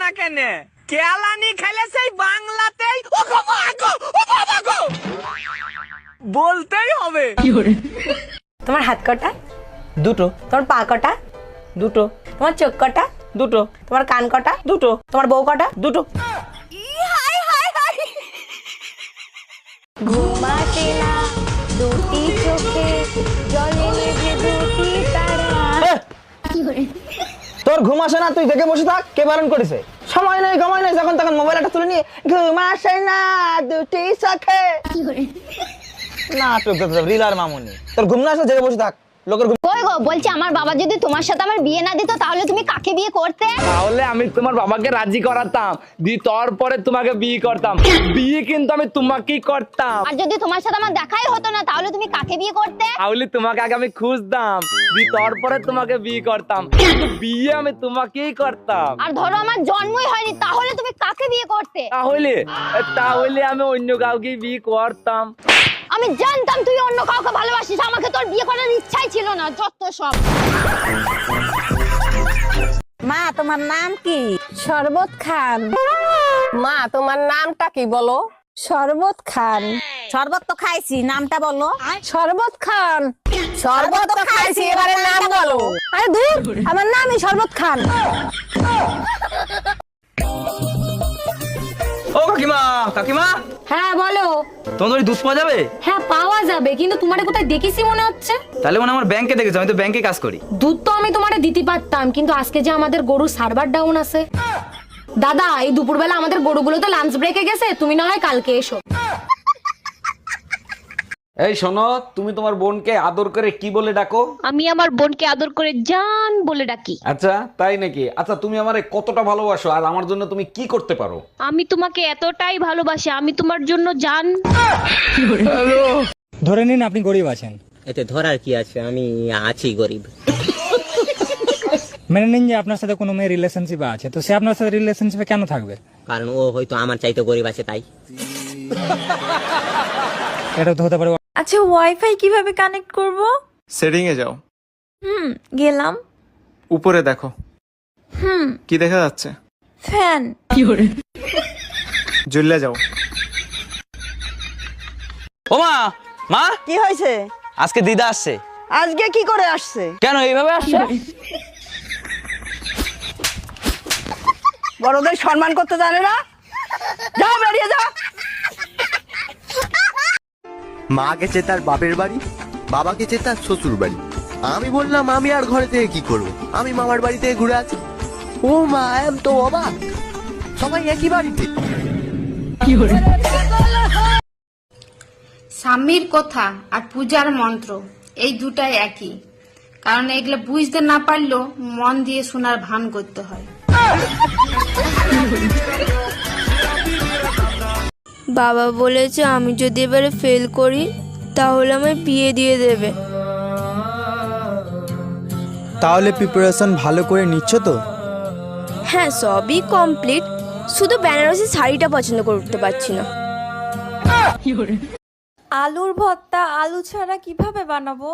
না কেন? কেলানি খেলে সেই বাংলাতেই বলতেই হবে। তোমার হাত কটা? দুটো। তোমার পা কটা? দুটো। তোমার চোখ কটা? দুটো। তোমার কান কটা? দুটো। তোমার বউ কটা? দুটো। ঘুমাতে না দুটি চোখে জলে নেভে দুটি তারা। তোর ঘুম আসে না, তুই দেখে বসে থাক। কে বারণ করেছে? সময় নেই সময় নেই, যখন তখন মোবাইলটা তুলে নিয়ে ঘুম আসে না দুটি চোখে না রিলার মামুনি। তোর ঘুম না আসে জেগে বসে থাক। লোকের ঘুম। কই গো, বলছি আমার বাবা যদি তোমার সাথে আমার বিয়ে না দিত তাহলে তুমি কাকে বিয়ে করতে? তাহলে আমি তোমার বাবাকে রাজি করাতাম, তারপরে তোমাকে বিয়ে করতাম। বিয়ে কিন্তু আমি তোমাকেই করতাম। আর যদি তোমার সাথে আমার দেখাই হতো না তাহলে তুমি কাকে বিয়ে করতে? তাহলে তোমাকে আগে আমি খুঁজতাম, তারপরে তোমাকে বিয়ে করতাম। কিন্তু বিয়ে আমি তোমাকেই করতাম। আর ধরো আমার জন্মই হয়নি তাহলে তুমি কাকে বিয়ে করতে? তাহলে আমি অন্য কাউকে বিয়ে করতাম। আমি জানতাম তুই অন্য কাউকে ভালোবাসিস, আমাকে তোর বিয়ে করার ইচ্ছাই ছিল না। যত সব। মা তোমার নাম কি? শরবত খান। মা তোমার নামটা কি বলো? শরবত খান। শরবত তো খাইছি, নামটা বলো। শরবত খান। শরবত তো খাইছি, এবারে নাম বলো। আরে দূর, আমার নামই শরবত খান। ও কাকিমা, কাকিমা হ্যাঁ বলো। তোমার দুধ পাওয়া যাবে? হ্যাঁ পাওয়া যাবে, কিন্তু তোমারে কোথায় দেখেছি মনে হচ্ছে? তাহলে মনে আমার ব্যাংকে দেখেছো, আমি তো ব্যাংকে কাজ করি। দুধ তো আমি তোমারে দিতে পারতাম, কিন্তু আজকে যে আমাদের গরুর সার্ভার ডাউন আছে। দাদা, এই দুপুরবেলা আমাদের গরুগুলো তো লাঞ্চ ব্রেকে গেছে, তুমি না হয় কালকে এসো। এই শোনো, তুমি তোমার বোনকে আদর করে কি বলে ডাকো? আমি আমার বোনকে আদর করে জান বলে ডাকি। আচ্ছা তাই নাকি? আচ্ছা তুমি আমারে কতটা ভালোবাসো আর আমার জন্য তুমি কি করতে পারো? আমি তোমাকে এতটাই ভালোবাসি, আমি তোমার জন্য জান। ধরে নিন আপনি গরিব আছেন। এতে ধরার কি আছে, আমি আছি গরিব। মেনে নিন যে আপনার সাথে কোনো মেয়ে রিলেশনশিপে আছে, তো সে আপনার সাথে রিলেশনশিপে কেন থাকবে? কারণ ও হয়তো আমার চাইতে গরিব আছে তাই। এটা তো হতে পারে। আচ্ছা, ওয়াইফাই কিভাবে কানেক্ট করব? সেটিং এ যাও। গেলাম। উপরে দেখো। কি দেখা যাচ্ছে? ফ্যান। জ্বললে যাও। ও মা, মা কি হয়েছে? আজকে দিদা আসছে। আজকে কি করে আসছে? কেন এইভাবে আসছে? বড়দের সম্মান করতে জানে না? যাও, বেরিয়ে যাও। মা গেছে তার বাপের বাড়ি, বাবা গেছে তার শ্বশুর বাড়ি। আমি বললাম আমি আর ঘরে থেকে কি করব, আমি মামার বাড়ি থেকে ঘুরে আছি। ও মা, এম তো অবাক, সবাই একই বাড়িতে। স্বামীর কথা আর পূজার মন্ত্র এই দুটাই একই, কারণ এগুলো বুঝতে না পারলেও মন দিয়ে শোনার ভান করতে হয়। বাবা বলেছে আমি যদি এবারে ফেল করি তাহলে আমায় বিয়ে দিয়ে দেবে। তাহলে প্রিপারেশন ভালো করে নিচ্ছ তো? হ্যাঁ, সবই কমপ্লিট, শুধু বেনারসি শাড়িটা পছন্দ করতে পারছি না। আলুর ভর্তা আলু ছাড়া কিভাবে বানাবো?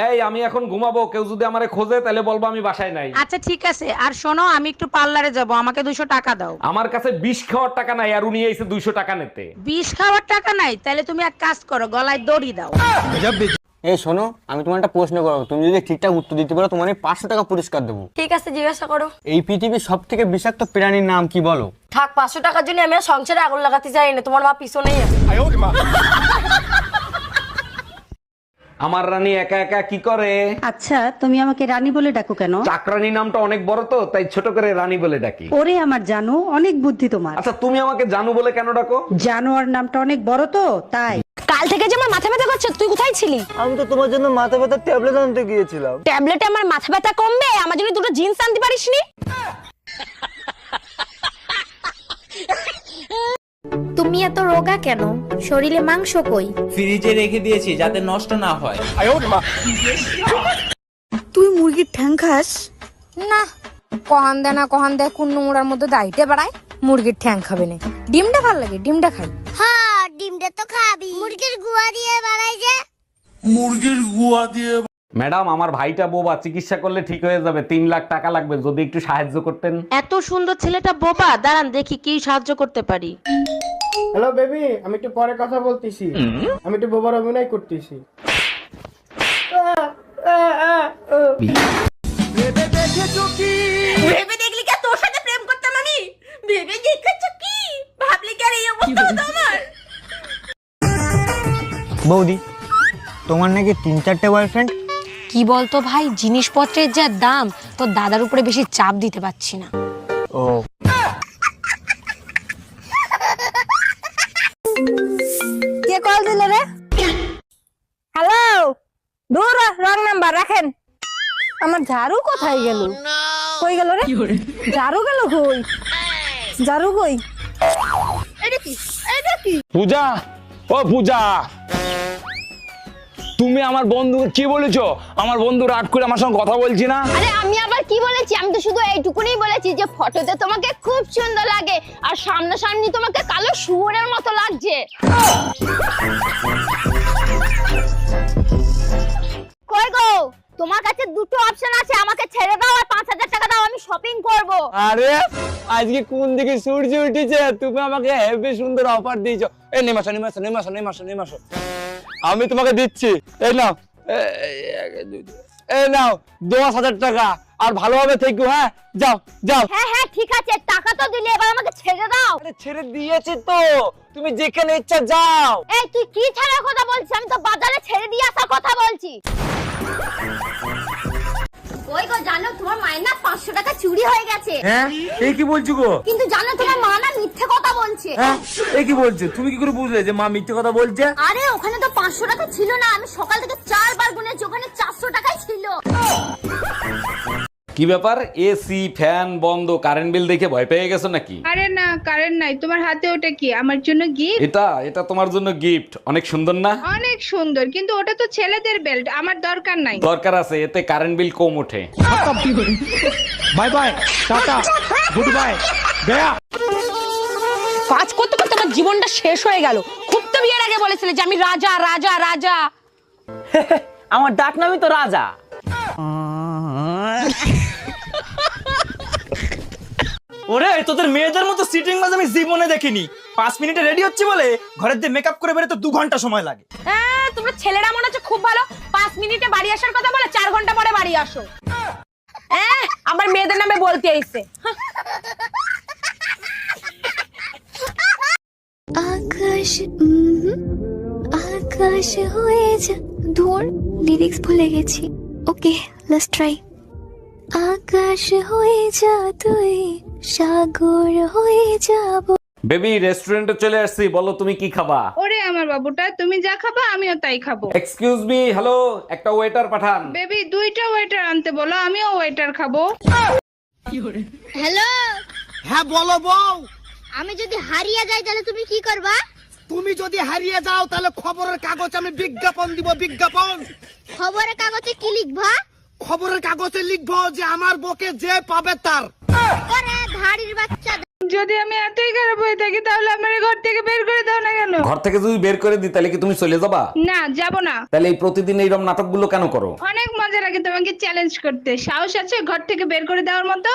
এই আমি এখন ঘুমাবো, কেউ যদি আমারে খোঁজে তাহলে বলবো আমি বাসায় নাই। আচ্ছা ঠিক আছে, আর শোনো, আমি একটু পার্লারে যাব, আমাকে 200 টাকা দাও। আমার কাছে বিষ খাওয়ার টাকা নাই, আর উনি এসে 200 টাকা নিতে। বিষ খাওয়ার টাকা নাই? তাহলে তুমি এক কাজ করো, গলায় দড়ি দাও। এই শোনো, আমি তোমার একটা প্রশ্ন করবো, তুমি যদি ঠিকঠাক উত্তর দিতে পারো তোমার 500 টাকা পুরস্কার দেবো। ঠিক আছে, জিজ্ঞাসা করো। এই পৃথিবীর সব থেকে বিষাক্ত প্রাণীর নাম কি বলো? থাক, 500 টাকার জন্য আমি আর সংসারে আগুন লাগাতে চাই না, তোমার মা পিছনেই আছে। আমার রানী একা একা কি করে? আচ্ছা, তুমি আমাকে রানী বলে ডাকো কেন? চাকরানী নামটা অনেক বড় তো, তাই ছোট করে রানী বলে ডাকি। ওরে আমার জানো, অনেক বুদ্ধি তোমার। আচ্ছা তুমি আমাকে জানু বলে কেন ডাকো? জানোয়ার নামটা অনেক বড় তো তাই। কাল থেকে যে আমার মাথা ব্যথা করছে, তুই কোথায় ছিলি? আমি তো তোমার জন্য মাথা ব্যথার ট্যাবলেট আনতে গিয়েছিলাম। ট্যাবলেটে আমার মাথা ব্যথা কমবে? আমার জন্য দুটো জিন্স আনতে পারিসনি? তুমি এত রোগা কেন? শরীরে মাংস কই? ফ্রিজে রেখে দিয়েছি যাতে নষ্ট না হয়। তুই মুরগির ঠ্যাং খাস? না, কহান দেয় না কহান দেয়, কোন নোংরার মধ্যে দাইতে বাড়ায়। মুরগির ঠ্যাং খাবে না, ডিমটা ভাল লাগে, ডিমটা খাই। হ্যাঁ, ডিমটা তো খাবি। মুরগির গুয়া দিয়ে বানাই যে। মুরগির গুয়া দিয়ে ম্যাডাম, আমার ভাইটা বোবা, চিকিৎসা করলে ঠিক হয়ে যাবে, 3 লাখ টাকা লাগবে, যদি একটু সাহায্য করতেন। এত সুন্দর ছেলেটা বোবা, দাঁড়ান দেখি কি সাহায্য করতে পারি। হ্যালো বেবি, আমি একটু পরে কথা বলতেছি, আমি একটু বোবার অভিনয় করতেছি। ভেবে দেখলি কি তোর সাথে প্রেম করতাম আমি? ভেবে দেখেছ কি? ভাবলি কি আর এই অবস্থা হতো আমার? বৌদি, তোমার নাকি 3-4টে বয়ফ্রেন্ড? কি বলতো ভাই, জিনিসপত্রের যা দাম, তোর দাদার উপরে বেশি চাপ দিতে পারছি না। ও, কে কল দিল রে? হ্যালো, দূর রং নাম্বার রাখেন। আমার ঝাড়ু কোথায় গেল? কই গেল রে? ঝাড়ু গেল কই? ঝাড়ু কই? পূজা, ও পূজা, তুমি আমার বন্ধুকে কি বলেছো? আমার বন্ধু রাগ করে আমার সঙ্গে কথা বলছি না। আরে আমি আবার কি বলেছি? আমি তো শুধু এইটুকুনি বলেছি যে ফটোতে তোমাকে খুব সুন্দর লাগে আর সামনাসামনি তোমাকে কালো শুয়োরের মতো লাগছে। কই গো, তোমার কাছে দুটো অপশন আছে, আমাকে ছেড়ে দাও আর 5000 টাকা দাও, আমি শপিং করব। আরে আজকে কোন দিকে সূর্য উঠেছে, তুমি আমাকে হেভি সুন্দর অফার দিয়েছো। এই নেমাসো নেমাসো নেমাসো নেমাসো নেমাসো, আমি তোমাকে দিচ্ছি। এই নাও, এই নাও 10,000 টাকা, আর ভালোভাবে থেকো। হ্যাঁ, যাও যাও। হ্যাঁ হ্যাঁ ঠিক আছে, টাকা তো দিলে, এবার আমাকে ছেড়ে দাও। আরে ছেড়ে দিয়েছি তো, তুমি যেখানে ইচ্ছা যাও। এই তুই কি ছাড়ার কথা বলছিস? আমি তো বাজারে ছেড়ে দিয়ে আসার কথা বলছি। ওই গো, জানো তোমার মায়ের না 500 টাকা চুরি হয়ে গেছে। হ্যাঁ, এই কি বলছো গো? কিন্তু জানো তোমার মা না মিথ্যে কথা বলছে। হ্যাঁ, এই কি বলছো? তুমি কি করে বুঝলে যে মা মিথ্যে কথা বলছে? আরে ওখানে তো 500 টাকা ছিল না, আমি সকাল থেকে 4 বার গুনেছি, ওখানে 400 টাকাই ছিল। কি ব্যাপার, এসি ফ্যান বন্ধ, কারেন্ট বিল দেখে ভয় পেয়ে গেছো নাকি? আরে না, কারেন্ট নাই। তোমার হাতে ওটা কি? আমার জন্য গিফট। এটা তোমার জন্য গিফট, অনেক সুন্দর না? অনেক সুন্দর, কিন্তু ওটা তো ছেলেদের বেল্ট, আমার দরকার নাই। দরকার আছে, এতে কারেন্ট বিল কম ওঠে। Bye bye, tata, good bye, Gaya. কাজ করতে করতে আমার জীবনটা শেষ হয়ে গেল। খুব তো বিয়ের আগে বলেছিলে যে আমি রাজা রাজা রাজা। আমার ডাক নামই তো রাজা। ওরে, তোদের মেয়েদের মতো সিটিং বাজ আমি জীবনে দেখিনি। 5 মিনিটে রেডি হচ্ছে বলে ঘরের দিয়ে মেকআপ করে বেরোতে 2 ঘন্টা সময় লাগে। হ্যাঁ, তোমরা ছেলেরা মনে হচ্ছে খুব ভালো, 5 মিনিটে বাড়ি আসার কথা বলে 4 ঘন্টা পরে বাড়ি আসো। হ্যাঁ, আমার মেয়েদের নামে বলতে আইছে। আকাশ আকাশ হয়ে যা, ধর লিরিক্স ভুলে গেছি। ওকে, লেটস ট্রাই। আকাশ হয়ে যা তুই, সাগর হয়ে যাব। বেবি, রেস্টুরেন্টে চলে আসছি, বলো তুমি কি খাবা? ওরে আমার বাবুটা, তুমি যা খাবা আমিও তাই খাবো। এক্সকিউজ মি, হ্যালো, একটা ওয়েটার পাঠান। বেবি, 2টা ওয়েটার আনতে বলো, আমিও ওয়েটার খাবো। হ্যালো, হ্যাঁ বলো বউ। আমি যদি হারিয়ে যাই তাহলে তুমি কি করবা? তুমি যদি হারিয়ে যাও তাহলে খবরের কাগজে আমি বিজ্ঞাপন দিব, বিজ্ঞাপন। খবরের কাগজে কি লিখবা? খবরের কাগজে লিখবো যে আমার বকে যে পাবে তার। ওরে ধাড়ির বাচ্চা। যদি আমি এতই খারাপ হয়ে থাকি তাহলে আমার ঘর থেকে বের করে দাও না কেন? ঘর থেকে যদি বের করে দিই তাহলে কি তুমি চলে যাবা? না, যাব না। তাহলে এই প্রতিদিন এইরকম নাটকগুলো কেন করো? অনেক মজা লাগে তোমাকে চ্যালেঞ্জ করতে। সাহস আছে ঘর থেকে বের করে দেওয়ার মতো?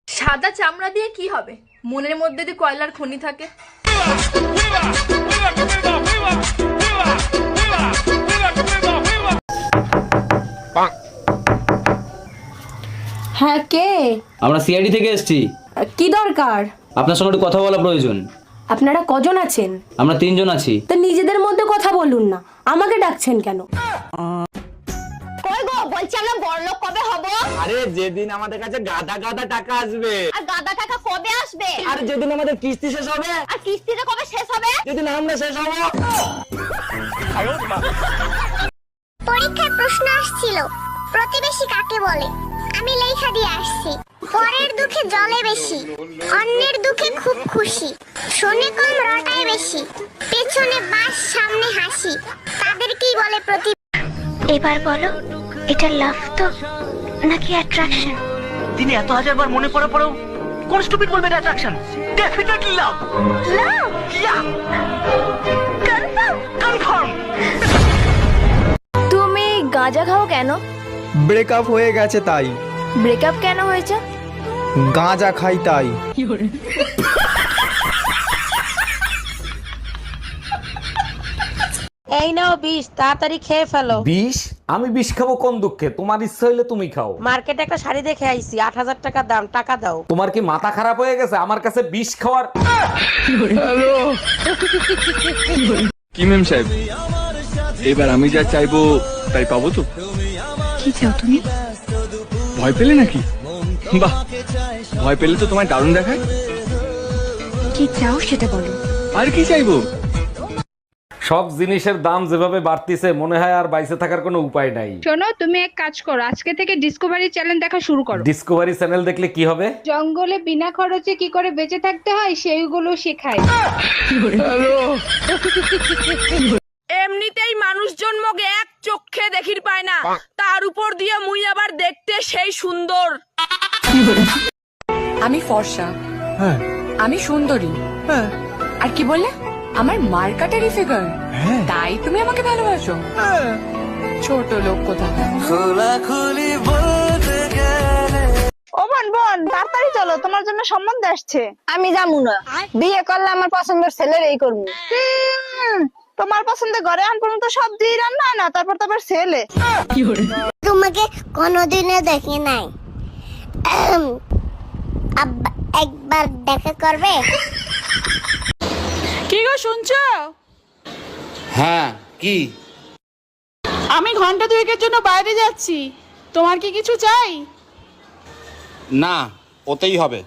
সাদা চামড়া দিয়ে কি হবে? মনের মধ্যে যদি কয়লার খনি থাকে। হ্যাঁ, কে? আমরা সিআইডি থেকে এসেছি, কি দরকার? আপনার সঙ্গে একটু কথা বলা প্রয়োজন। আপনারা কজন আছেন? আমরা 3 জন আছি। তো নিজেদের মধ্যে কথা বলুন না, আমাকে ডাকছেন কেন? কই গো, বলছি আমরা বড়লোক কবে হব? আরে যেদিন আমাদের কাছে গাদা গাদা টাকা আসবে। আর গাদা টাকা কবে আসবে? আর যেদিন আমাদের কিস্তি শেষ হবে। আর কিস্তিটা কবে শেষ হবে? যেদিন আমরা শেষ হবো। পরীক্ষায় প্রশ্ন আসছিল, প্রতিবেশী কাকে বলে? আমি লেখা দিয়ে আসছি। পরের দুঃখে জলে বেশি, অন্যের দুঃখে খুব খুশি, শোনে কম রটায় বেশি, পেছনে বাস সামনে হাসি, তাদেরকেই বলে প্রতি। এবার বলো, এটা লাভ তো নাকি অ্যাট্রাকশন? তিনি এত 1000 বার মনে পড়ে পড়েও কোন স্টুপিড বলবে এটা attraction? Definitely love. Love? Yeah, confirm? Confirm. তুমি গাঁজা খাও কেন? ব্রেকআপ হয়ে গেছে তাই। ব্রেকআপ কেন হয়েছে? গাঁজা খাই তাই। এই নাও বিষ, তাড়াতাড়ি খেয়ে ফেলো। বিষ? আমি বিষ খাবো কোন দুঃখে? তোমার ইচ্ছা হইলে তুমি খাও। মার্কেটে একটা শাড়ি দেখে আইছি, 8,000 টাকা দাম, টাকা দাও। তোমার কি মাথা খারাপ হয়ে গেছে আমার কাছে বিষ খাওয়ার? কি মেম সাহেব, এবার আমি যা চাইবো তাই পাবো তো? কি চাও তুমি? ভয় পেলে নাকি? বাহ, ভয় পেলে তো তোমায় দারুণ দেখায়। কি চাও সেটা বলো। আর কি চাইবো? সব জিনিসের দাম যেভাবে বাড়তিছে মনে হয় আর বাইসে থাকার কোনো উপায় নাই। শোনো, তুমি এক কাজ করো, আজকে থেকে ডিসকভারি চ্যানেল দেখা শুরু করো। ডিসকভারি চ্যানেল দেখলে কি হবে? জঙ্গলে বিনা খরচে কি করে বেঁচে থাকতে হয় সেইগুলো শেখায়। এমনিতেই মানুষ জন্মকে এক চোখে দেখির পায় না, তার উপর দিয়ে মুই আবার দেখতে সেই সুন্দর। আমি ফর্সা, আমি সুন্দরী, আর কি বললে? আমার মার্কাটারি ফিগার, তাই তুমি আমাকে ভালোবাসো? ছোট লোক কোথাকার। ও বোন বোন, তাড়াতাড়ি চলো, তোমার জন্য সম্বন্ধ আসছে। আমি যাবো না, বিয়ে করলে আমার পছন্দের ছেলের এই করবো। তোমার পছন্দ ঘরে আন পর্যন্ত সব দিয়ে রান্না হয় না, তারপর তো আবার ছেলে। তোমাকে কোনোদিনও দেখি নাই, একবার দেখা করবে? কি গো শুনছো? হ্যাঁ, কি? আমি ঘন্টা দুয়েকের জন্য বাইরে যাচ্ছি, তোমার কি কিছু চাই? না, ওতেই হবে।